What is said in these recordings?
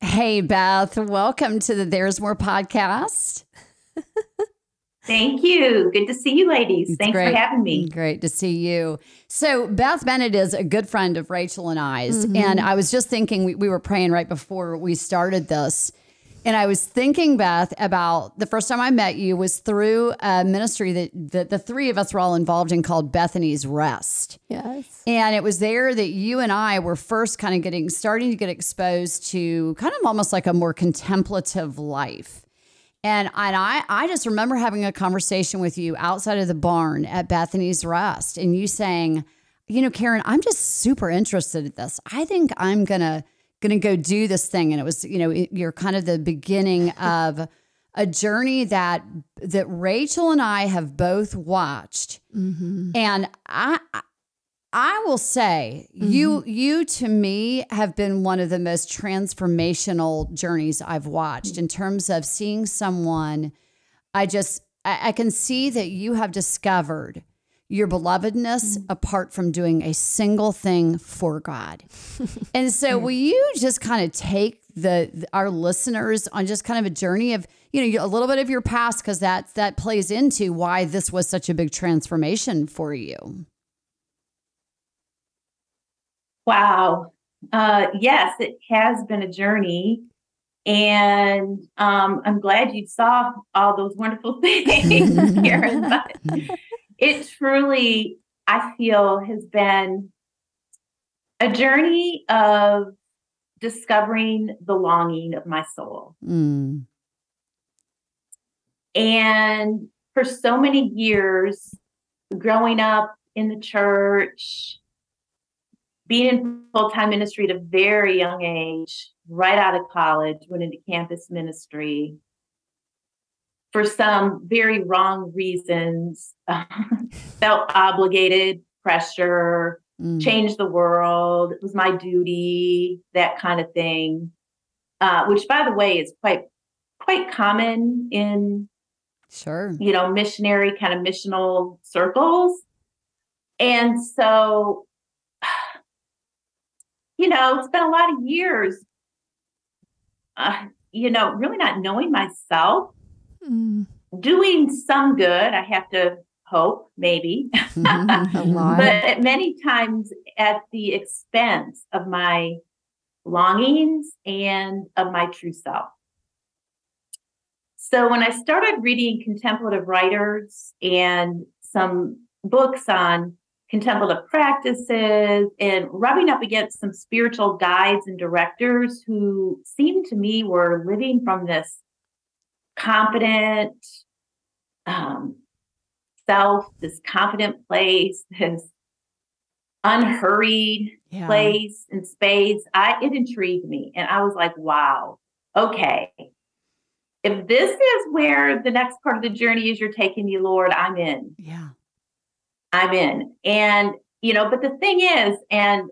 Hey, Beth, welcome to the There's More podcast. Thank you. Good to see you, ladies. It's Thanks for great. having me. Great to see you. So Beth Bennett is a good friend of Rachel and I's. And I was just thinking, we were praying right before we started this. And I was thinking, Beth, about the first time I met you was through a ministry that the three of us were all involved in called Bethany's Rest. Yes. And it was there that you and I were first kind of starting to get exposed to kind of almost like a more contemplative life. And I just remember having a conversation with you outside of the barn at Bethany's Rest, and you saying, Karen, I'm just super interested in this. I think I'm gonna go do this thing. And it was, you're kind of the beginning of a journey that Rachel and I have both watched. And I will say you to me have been one of the most transformational journeys I've watched in terms of seeing someone. I can see that you have discovered your belovedness apart from doing a single thing for God. And so will you just kind of take our listeners on just kind of a journey of, a little bit of your past, because that plays into why this was such a big transformation for you. Wow. Yes, it has been a journey. And I'm glad you saw all those wonderful things, Karen. But it truly, I feel, has been a journey of discovering the longing of my soul. And for so many years, growing up in the church, being in full-time ministry at a very young age, right out of college, went into campus ministry for some very wrong reasons, felt obligated, pressure, change the world. It was my duty, that kind of thing, which, by the way, is quite common in, missionary kind of missional circles. And so, it's been a lot of years, really not knowing myself, doing some good. I have to hope, maybe, but many times at the expense of my longings and of my true self. So when I started reading contemplative writers and some books on contemplative practices and rubbing up against some spiritual guides and directors who seemed to me were living from this confident this confident place, this unhurried place and space, it intrigued me. And I was like, wow, okay. If this is where the next part of the journey is you're taking me, Lord, I'm in. Yeah. I'm in. And, but the thing is, and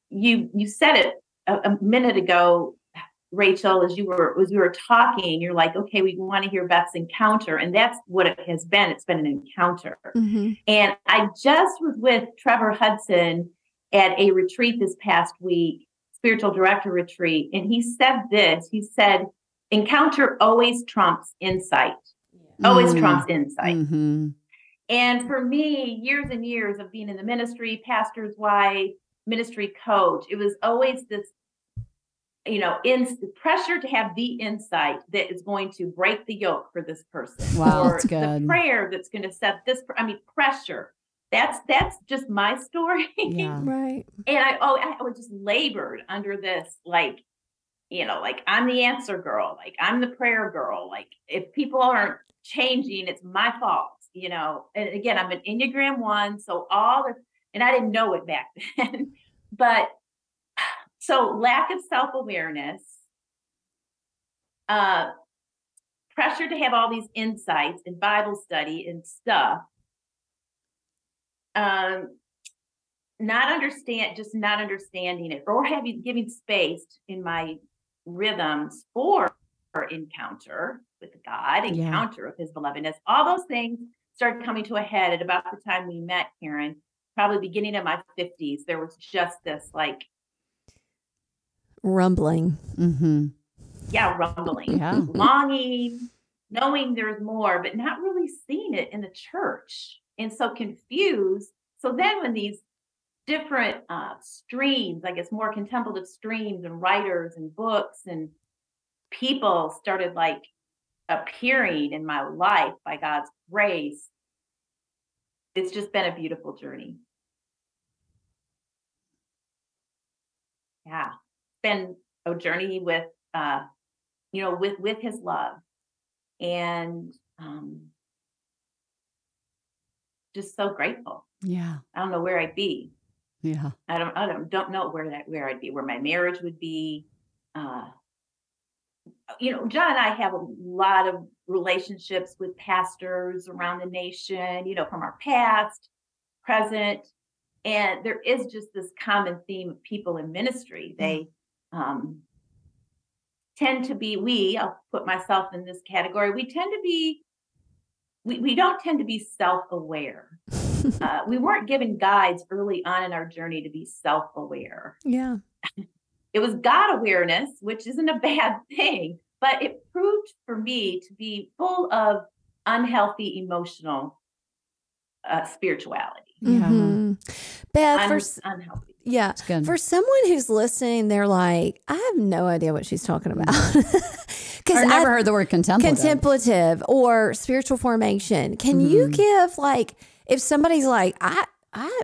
you said it a minute ago, Rachel, as we were talking, you're like, okay, we want to hear Beth's encounter. And that's what it has been. It's been an encounter. And I just was with Trevor Hudson at a retreat this past week, spiritual director retreat. And he said this, he said, encounter always trumps insight, always trumps insight. And for me, years and years of being in the ministry, pastor's wife, ministry coach, it was always this, pressure to have the insight that is going to break the yoke for this person. Wow, or that's good. The prayer that's going to set this, pressure. That's just my story. Yeah. Right. And I was just labored under this, like I'm the answer girl, like I'm the prayer girl. Like if people aren't changing, it's my fault. And again, I'm an Enneagram 1. So and I didn't know it back then, but so lack of self-awareness, pressure to have all these insights in Bible study and stuff, not understanding it, or giving space in my rhythms for encounter with God, encounter of his belovedness. All those things started coming to a head at about the time we met, Karen, probably beginning of my 50s. There was just this Rumbling. Mm-hmm. Yeah, rumbling, Yeah. longing, knowing there's more, but not really seeing it in the church. And so confused. So then when these different streams, I guess more contemplative streams and writers and books and people started like appearing in my life by God's grace, it's just been a beautiful journey. Yeah. It's been a journey with, with his love and just so grateful. Yeah. I don't know where I'd be. Yeah. I don't know where I'd be, where my marriage would be. John and I have a lot of relationships with pastors around the nation, from our past, present, and there is just this common theme of people in ministry. They tend to be, I'll put myself in this category, we don't tend to be self-aware. We weren't given guides early on in our journey to be self-aware. Yeah. It was God awareness, which isn't a bad thing, but it proved for me to be full of unhealthy emotional spirituality. Yeah. Mm-hmm. Beth, unhealthy. Yeah. For someone who's listening, they're like, I have no idea what she's talking about. I've never heard the word contemplative or spiritual formation. Can you give, like, if somebody's like,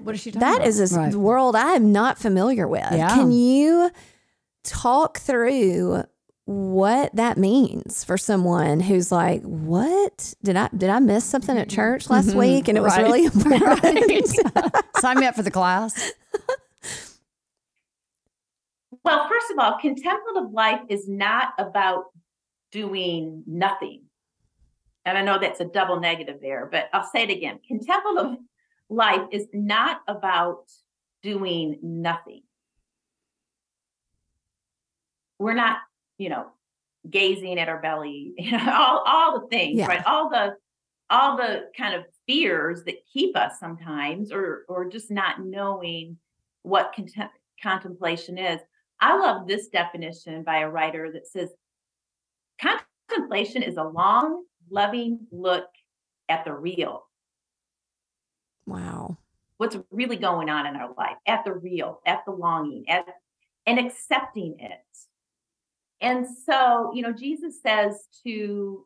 what is she talking that about? is a world I am not familiar with. Yeah. Can you talk through what that means for someone who's like, what did I miss something at church last week? And it was really important. Right. Sign me up for the class. Well, first of all, contemplative life is not about doing nothing. And I know that's a double negative there, but I'll say it again. Contemplative life is not about doing nothing. We're not, gazing at our belly, all the things, right? All the kind of fears that keep us sometimes, or just not knowing what contemplation is. I love this definition by a writer that says, contemplation is a long, loving look at the real. Wow. What's really going on in our life, at the real, at the longing, and accepting it. And so, Jesus says to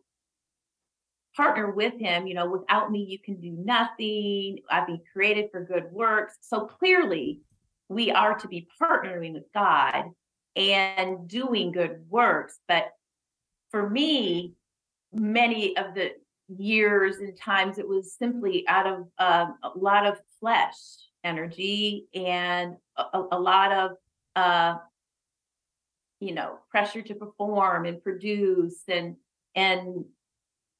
partner with him, without me, you can do nothing. I've been created for good works. So clearly, we are to be partnering with God and doing good works. But for me, many of the years and times, it was simply out of a lot of flesh energy and a lot of, pressure to perform and produce and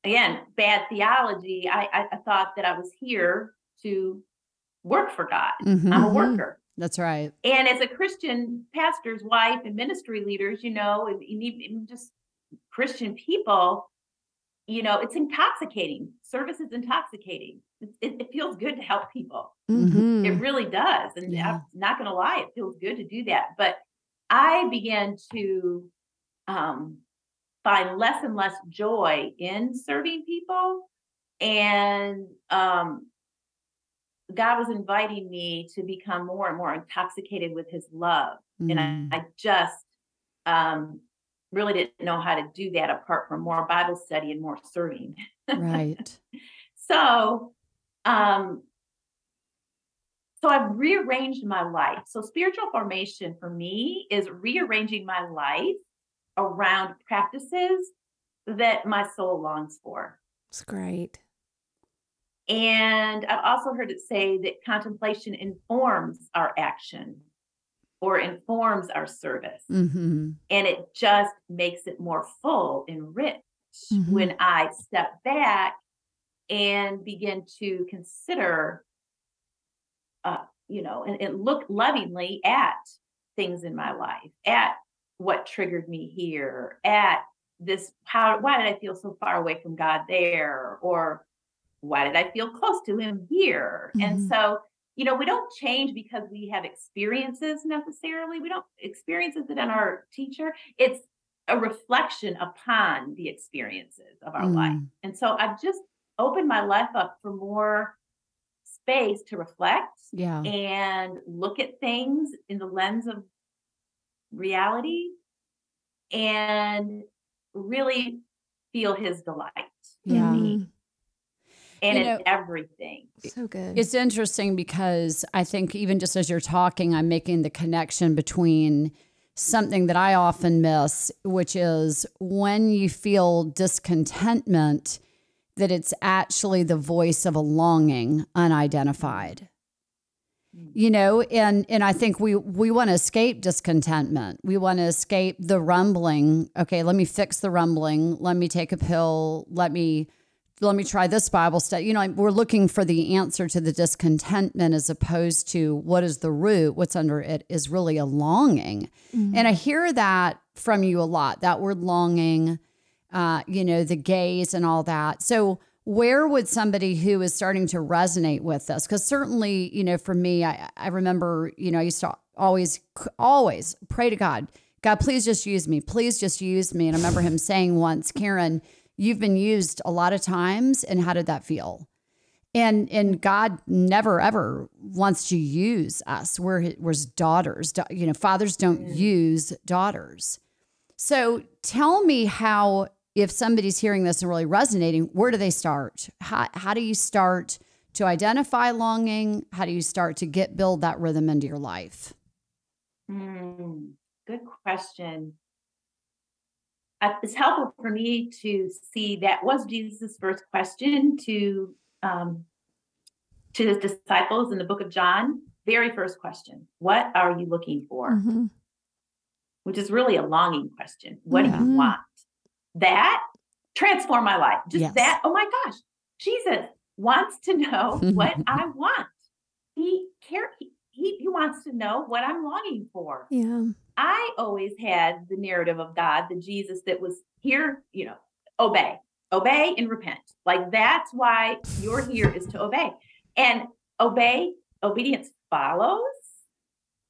again, bad theology. I thought that I was here to work for God. Mm-hmm. I'm a worker. That's right. And as a Christian pastor's wife and ministry leaders, and even just Christian people, it's intoxicating. Service is intoxicating. It feels good to help people. Mm-hmm. It really does. And I'm not going to lie, it feels good to do that. But I began to find less and less joy in serving people. And God was inviting me to become more and more intoxicated with his love. And I just really didn't know how to do that apart from more Bible study and more serving. Right. So I've rearranged my life. So spiritual formation for me is rearranging my life around practices that my soul longs for. That's great. And I've also heard it say that contemplation informs our action or informs our service. Mm-hmm. And it just makes it more full and rich when I step back and begin to consider, and look lovingly at things in my life, at what triggered me here, at this, why did I feel so far away from God there? Or why did I feel close to him here? And so, we don't change because we have experiences necessarily. We don't experiences that in our teacher. It's a reflection upon the experiences of our life. And so I've just opened my life up for more space to reflect and look at things in the lens of reality and really feel his delight in me and in everything. So good. It's interesting because I think even just as you're talking, I'm making the connection between something that I often miss, which is when you feel discontentment, that it's actually the voice of a longing unidentified. And I think we want to escape discontentment. We want to escape the rumbling. Okay, let me fix the rumbling. Let me take a pill. Let me try this Bible study. We're looking for the answer to the discontentment as opposed to what is the root, what's under it is really a longing. And I hear that from you a lot, that word longing, the gaze and all that. So where would somebody who is starting to resonate with this? Because certainly, for me, I remember, I used to always pray to God, please just use me. Please just use me. And I remember him saying once, Karen, you've been used a lot of times. And how did that feel? And God never, ever wants to use us. We're his daughters. Fathers don't use daughters. So tell me how, if somebody's hearing this and really resonating, where do they start? How do you start to identify longing? How do you start to build that rhythm into your life? Good question. It's helpful for me to see that was Jesus' first question to his disciples in the book of John. Very first question: what are you looking for? Which is really a longing question. What do you want? That transformed my life. Just that. Oh my gosh, Jesus wants to know what I want. He wants to know what I'm longing for. Yeah. I always had the narrative of God, the Jesus that was here, obey and repent. Like, that's why you're here, is to obey. And obedience follows,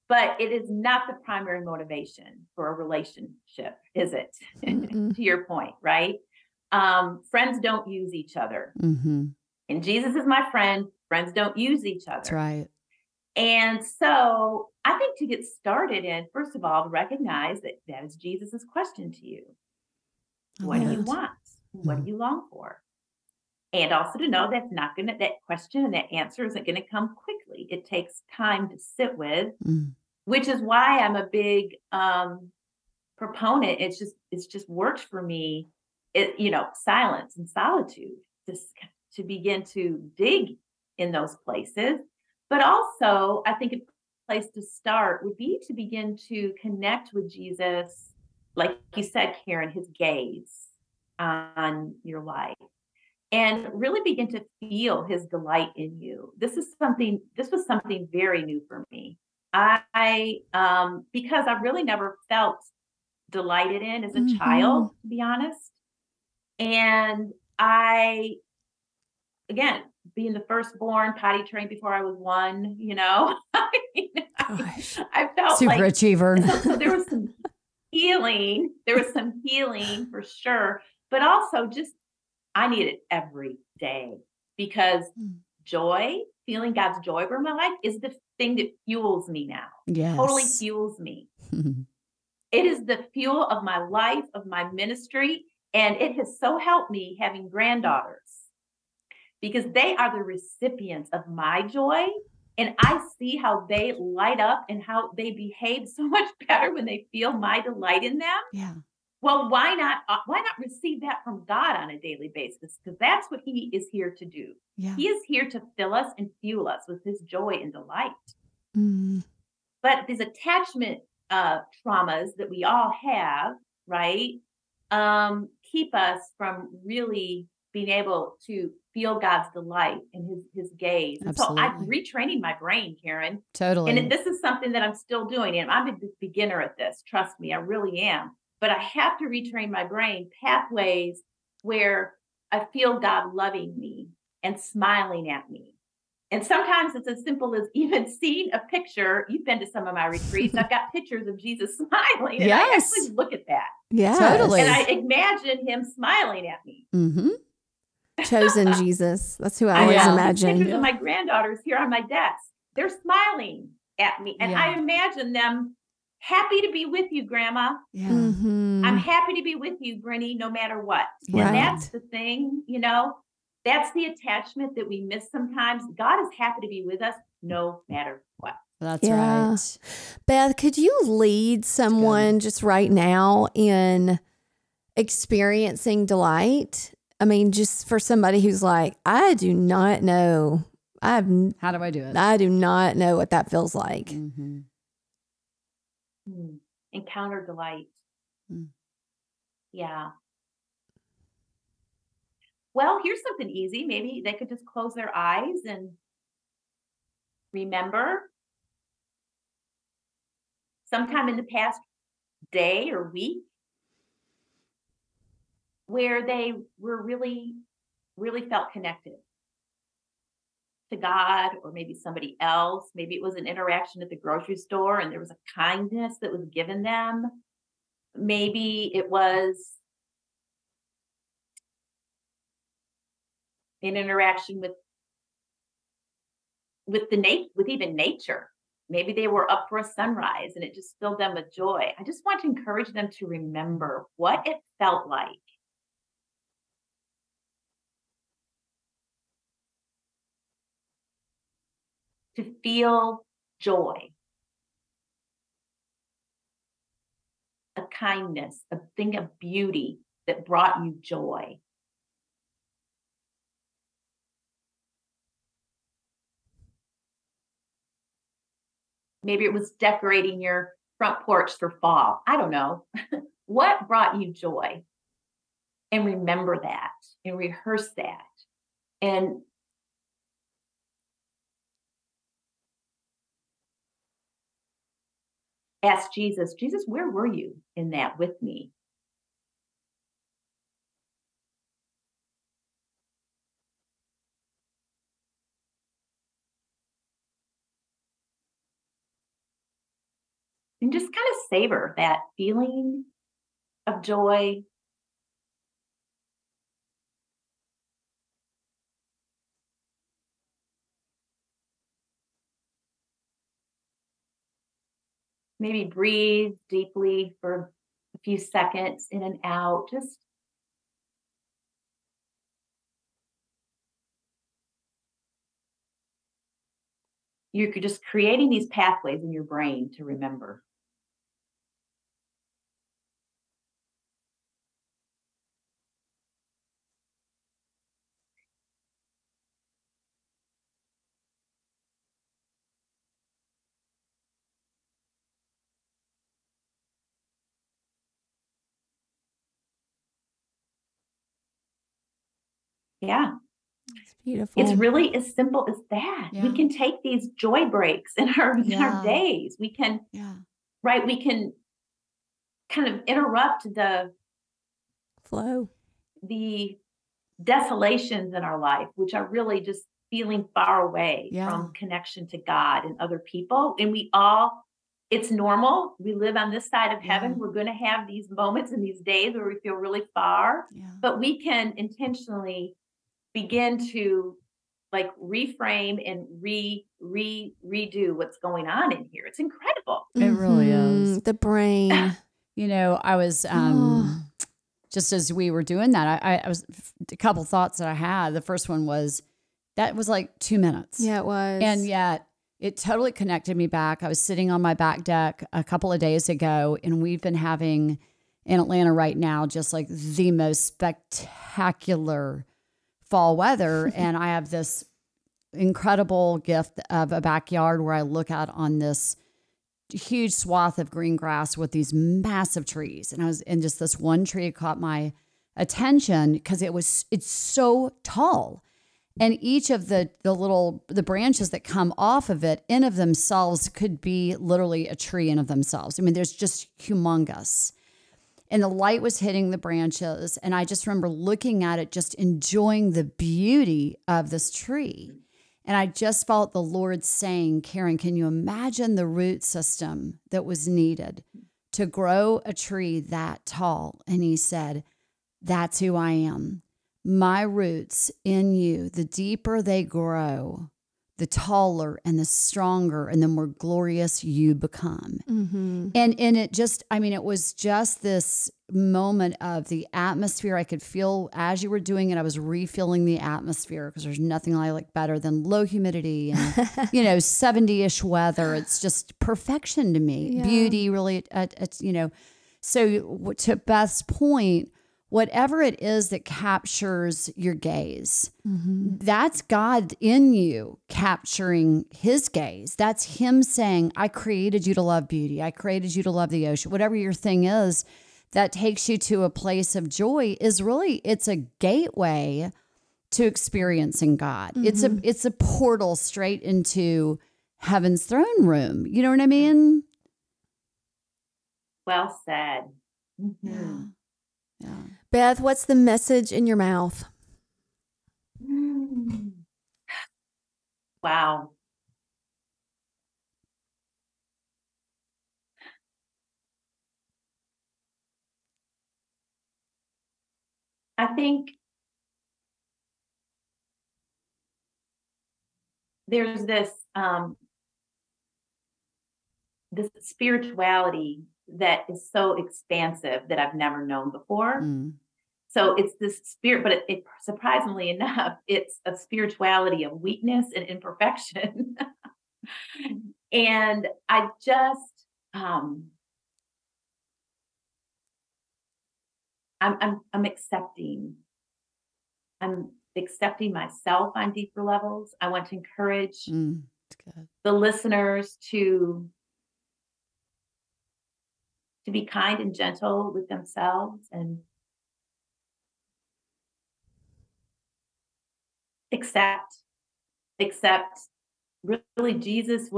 but it is not the primary motivation for a relationship, is it? To your point, right? Friends don't use each other. And Jesus is my friend. Friends don't use each other. That's right. And so I think to get started in, first of all, to recognize that is Jesus's question to you. What do you want? What do you long for? And also to know that question and that answer isn't going to come quickly. It takes time to sit with, which is why I'm a big proponent. It's just worked for me. Silence and solitude, just to begin to dig in those places. But also, I think a place to start would be to begin to connect with Jesus, like you said, Karen, his gaze on your life, and really begin to feel his delight in you. This was something very new for me. Because I really never felt delighted in as a child, to be honest. And again, being the firstborn, potty trained before I was 1, I felt super achiever. So there was some healing. There was some healing for sure, but also just I need it every day, because joy, feeling God's joy over my life, is the thing that fuels me now. Yes. Totally fuels me. It is the fuel of my life, of my ministry, and it has so helped me having granddaughters, because they are the recipients of my joy. And I see how they light up and how they behave so much better when they feel my delight in them. Yeah. Well, why not receive that from God on a daily basis? Because that's what he is here to do. Yeah. He is here to fill us and fuel us with his joy and delight. But these attachment traumas that we all have, right, keep us from really being able to feel God's delight and his gaze. And so I'm retraining my brain, Karen. Totally. And this is something that I'm still doing. And I'm a beginner at this. Trust me, I really am. But I have to retrain my brain pathways where I feel God loving me and smiling at me And sometimes it's as simple as even seeing a picture. You've been to some of my retreats. I've got pictures of Jesus smiling. And I actually look at that. Yeah. Totally. And I imagine him smiling at me. Mm-hmm. Chosen Jesus. That's who I always imagine. Pictures of my granddaughters here on my desk. They're smiling at me. And I imagine them happy to be with you, Grandma. Yeah. Mm-hmm. I'm happy to be with you, Grinny, no matter what. Right. And that's the thing, you know, that's the attachment that we miss sometimes. God is happy to be with us no matter what. That's right. Beth, could you lead someone just right now in experiencing delight? I mean, just for somebody who's like, I do not know. How do I do it? I do not know what that feels like. Mm-hmm. Encounter delight. Yeah. Well, here's something easy. Maybe they could just close their eyes and remember sometime in the past day or week where they were really felt connected to God, or maybe somebody else. Maybe it was an interaction at the grocery store and there was a kindness that was given them. Maybe it was an interaction with even nature. Maybe they were up for a sunrise and it just filled them with joy. I just want to encourage them to remember what it felt like to feel joy, a kindness, a thing of beauty that brought you joy. Maybe it was decorating your front porch for fall. I don't know. What brought you joy? And remember that and rehearse that. And ask Jesus, where were you in that with me? And just kind of savor that feeling of joy. Maybe breathe deeply for a few seconds in and out. You're just creating these pathways in your brain to remember. Yeah. It's beautiful. It's really as simple as that. Yeah. We can take these joy breaks in our days. We can, right? We can kind of interrupt the flow, the desolations in our life, which are really just feeling far away from connection to God and other people. And it's normal. We live on this side of heaven. We're going to have these moments and these days where we feel really far, but we can intentionally begin to like reframe and redo what's going on in here. It's incredible. It really is. The brain. You know, I was just as we were doing that, I was a couple thoughts that I had. The first one was that was like 2 minutes. Yeah, it was. And yet it totally connected me back. I was sitting on my back deck a couple of days ago, and we've been having in Atlanta right now just like the most spectacular fall weather. And I have this incredible gift of a backyard where I look out on this huge swath of green grass with these massive trees. And just this one tree caught my attention because it's so tall. And each of the branches that come off of it in of themselves could be literally a tree in of themselves. I mean, there's just humongous. And the light was hitting the branches. And I just remember looking at it, just enjoying the beauty of this tree. And I just felt the Lord saying, Karen, can you imagine the root system that was needed to grow a tree that tall? And he said, that's who I am. My roots in you, the deeper they grow, the taller and the stronger and the more glorious you become. Mm-hmm. And it just, I mean, it was just this moment of the atmosphere. I could feel as you were doing it, I was refilling the atmosphere, because there's nothing I like better than low humidity and, 70-ish weather. It's just perfection to me. Yeah. Beauty, really, it's, So to Beth's point, whatever it is that captures your gaze, that's God in you capturing his gaze. That's him saying, I created you to love beauty. I created you to love the ocean. Whatever your thing is that takes you to a place of joy is really, it's a gateway to experiencing God. It's a portal straight into heaven's throne room. You know what I mean? Well said. Mm-hmm. Yeah. Beth, what's the message in your mouth? Wow. I think there's this spirituality that is so expansive that I've never known before. So it's this spirit, but it surprisingly enough, it's a spirituality of weakness and imperfection. And I just, I'm accepting. I'm accepting myself on deeper levels. I want to encourage the listeners to be kind and gentle with themselves and accept really Jesus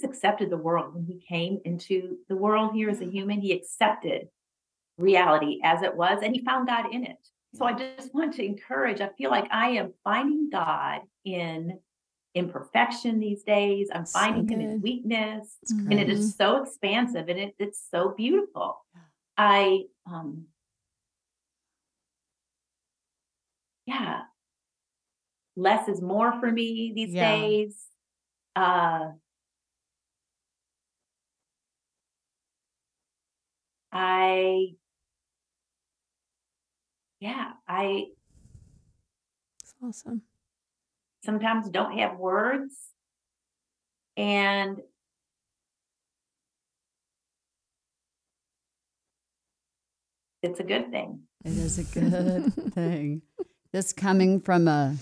accepted the world when he came into the world here as a human. He accepted reality as it was, and he found God in it. So I just want to encourage, I feel like I am finding God in imperfection these days. I'm finding him in weakness, and it is so expansive, and it's so beautiful. Less is more for me these days. That's awesome. Sometimes don't have words, and it's a good thing. It is a good thing. This coming from a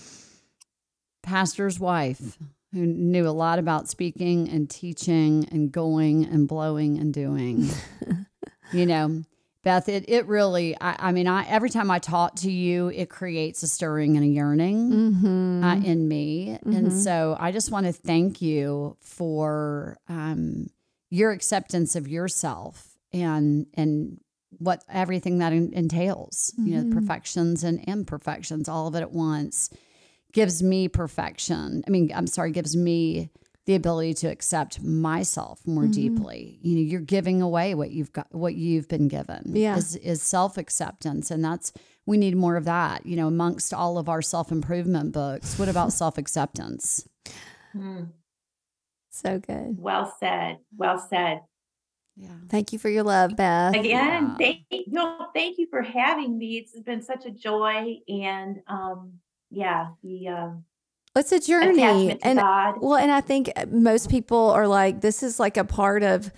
pastor's wife who knew a lot about speaking and teaching and going and blowing and doing. Beth, it really, I mean, every time I talk to you, it creates a stirring and a yearning in me. And so I just want to thank you for your acceptance of yourself and what everything that entails, perfections and imperfections, all of it at once gives me perfection. Gives me the ability to accept myself more deeply. You're giving away what you've been given is self-acceptance. And we need more of that, amongst all of our self-improvement books. What about self-acceptance? So good. Well said. Well said. Yeah. Thank you for your love, Beth. Again, thank you for having me. It's been such a joy, and it's a journey, and God. And I think most people are like, this is like a part of,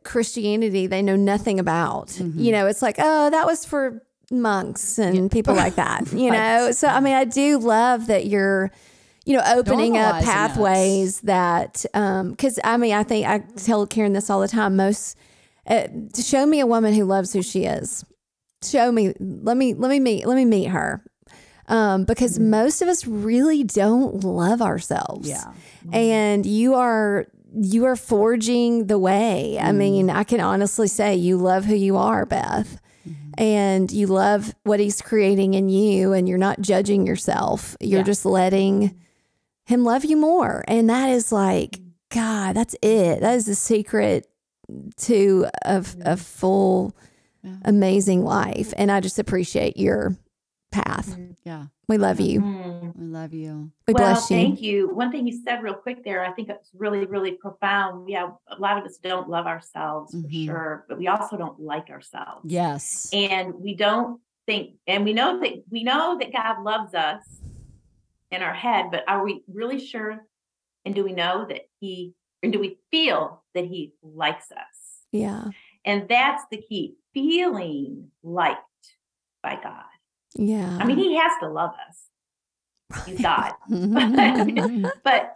Christianity they know nothing about. It's like, oh, that was for monks and people like that. So I mean, I do love that you're, opening up pathways that, because I think I tell Karen this all the time. Show me a woman who loves who she is. Show me. Let me meet her. Because most of us really don't love ourselves. Yeah. And you are forging the way. I mean, I can honestly say you love who you are, Beth. And you love what he's creating in you, and you're not judging yourself. You're just letting him love you more. And that is like, God, that's it. That is the secret to a full, amazing life. And I just appreciate your path. Yeah. We love you. We love you. We bless you. Thank you. One thing you said real quick there, I think it's really, really profound. Yeah, a lot of us don't love ourselves for sure, but we also don't like ourselves. Yes. And we don't think, and we know that God loves us in our head, but are we really sure? And do we know that do we feel that he likes us? Yeah. And that's the key, feeling liked by God. Yeah. I mean, he has to love us. He's God. but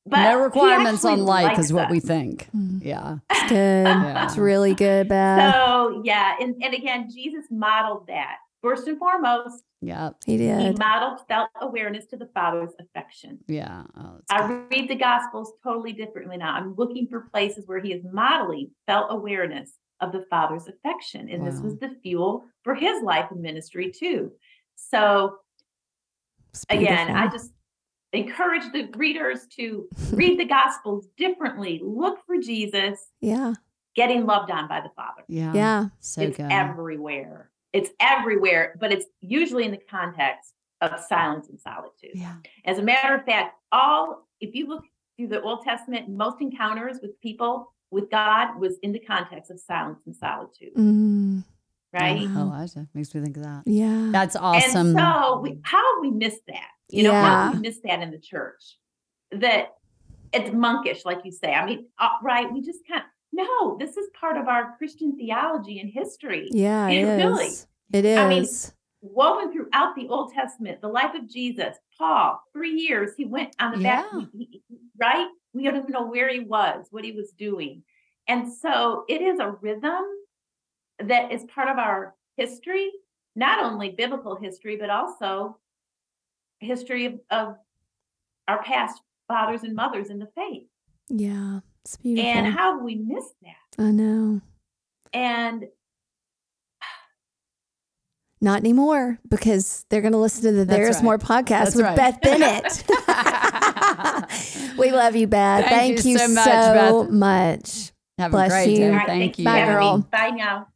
no requirements on like likes is what us. we think. Yeah. It's good. Yeah. It's really good, Beth. So yeah, and again, Jesus modeled that. First and foremost, Yeah. He did. he modeled self-awareness to the Father's affection. Yeah. Oh, that's I good. read the Gospels totally differently now. I'm looking for places where he is modeling self-awareness of the Father's affection. And this was the fuel for his life and ministry too. So again, I just encourage the readers to read the Gospels differently. Look for Jesus getting loved on by the Father. Yeah. Yeah. So It's good. everywhere. It's everywhere, but it's usually in the context of silence and solitude. Yeah. As a matter of fact, if you look through the Old Testament, most encounters with people, with God, was in the context of silence and solitude. Right? Oh, Elijah makes me think of that. Yeah. That's awesome. And so how have we missed that? You know, how have we missed that in the church? That it's monkish, like you say. I mean, right? We just can't. No, this is part of our Christian theology and history. Yeah, it is. Really. It is. I mean, woven throughout the Old Testament, the life of Jesus, Paul, 3 years, he went on the back, right? We don't even know where he was, what he was doing. And so it is a rhythm that is part of our history, not only biblical history, but also history of our past fathers and mothers in the faith. Yeah, it's beautiful. And how have we missed that? I know. And not anymore, because they're going to listen to the There's More podcast with Beth Bennett. We love you, Beth. Thank you so much. Have Bless a great you. day. all right, Thank you. Bye, girl. Bye now.